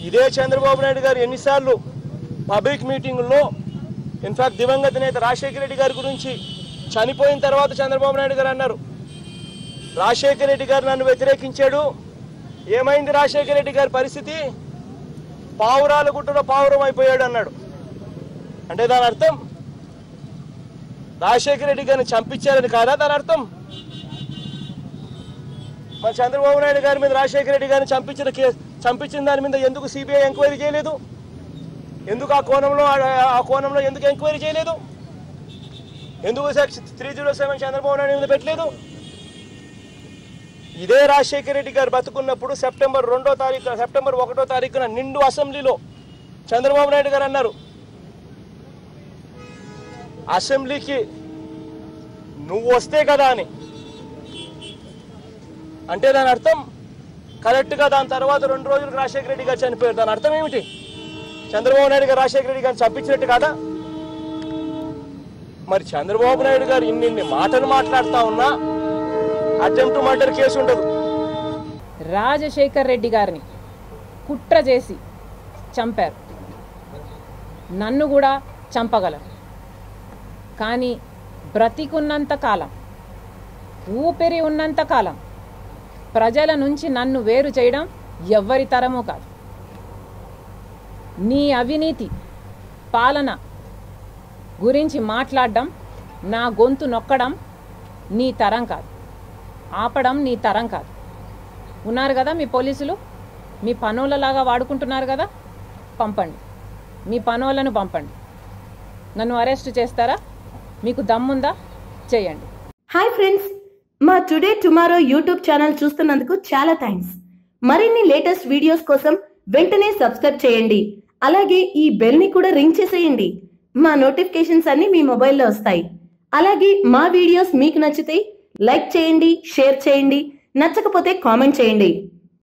ఇదే చంద్రబాబు నాయుడు గారు ఎన్నిసార్లు పబ్లిక్ మీటింగుల్లో ఇన్ఫాక్ట్ దివంగత నేత రాజశేఖర రెడ్డి గారి గురించి చనిపోయిన తర్వాత చంద్రబాబు నాయుడు గారు అన్నారు, రాజశేఖర రెడ్డి గారు నన్ను వ్యతిరేకించాడు, ఏమైంది రాజశేఖర రెడ్డి గారి పరిస్థితి, పావురాల గుట్టలో పావురం అయిపోయాడు అన్నాడు. అంటే దాని అర్థం రాజశేఖర రెడ్డి గారిని చంపించారని కాదా దాని అర్థం? మన చంద్రబాబు నాయుడు గారి మీద రాజశేఖర రెడ్డి గారిని చంపించిన దాని మీద ఎందుకు సిబిఐ ఎంక్వైరీ చేయలేదు? ఎందుకు ఆ కోణంలో ఎందుకు ఎంక్వైరీ చేయలేదు? ఎందుకు 307 చంద్రబాబు నాయుడు మీద పెట్టలేదు? ఇదే రాజశేఖర రెడ్డి గారు బతుకున్నప్పుడు సెప్టెంబర్ 1వ తారీఖున నిండు అసెంబ్లీలో చంద్రబాబు నాయుడు గారు అన్నారు, అసెంబ్లీకి నువ్వు వస్తే కదా అని. అంటే దాని అర్థం కరెక్ట్గా దాని తర్వాత 2 రోజులకు రాజశేఖర రెడ్డి గారు చనిపోయారు. దాని అర్థం ఏమిటి? చంద్రబాబు నాయుడు గారు రాజశేఖర రెడ్డి గారిని చంపించినట్టు కాదా? మరి చంద్రబాబు నాయుడు గారు ఇన్ని మాటలు మాట్లాడుతూ ఉన్నా అటెంప్ట్ టు మర్డర్ కేసు ఉండదు. రాజశేఖర్ రెడ్డి గారిని కుట్ర చేసి చంపారు, నన్ను కూడా చంపగలరు. కానీ బ్రతికున్నంత కాలం, ఊపిరి ఉన్నంత కాలం ప్రజల నుంచి నన్ను వేరు చేయడం ఎవ్వరి తరమూ కాదు. నీ అవినీతి పాలన గురించి మాట్లాడడం, నా గొంతు నొక్కడం నీ తరం కాదు, ఆపడం నీ తరం కాదు. ఉన్నారు కదా మీ పోలీసులు, మీ పనోళ్ళలాగా వాడుకుంటున్నారు కదా, పంపండి, మీ పనోళ్ళను పంపండి. నన్ను అరెస్ట్ చేస్తారా? మీకు దమ్ముందా? చేయండి. హాయ్ ఫ్రెండ్స్, మా టుడే టుమారో యూట్యూబ్ ఛానల్ చూస్తున్నందుకు చాలా థ్యాంక్స్. మరిన్ని లేటెస్ట్ వీడియోస్ కోసం వెంటనే సబ్స్క్రైబ్ చేయండి. అలాగే ఈ బెల్ ని కూడా రింగ్ చేసేయండి. మా నోటిఫికేషన్స్ అన్ని మీ మొబైల్లో వస్తాయి. అలాగే మా వీడియోస్ మీకు నచ్చితే లైక్ చేయండి, షేర్ చేయండి, నచ్చకపోతే కామెంట్ చేయండి.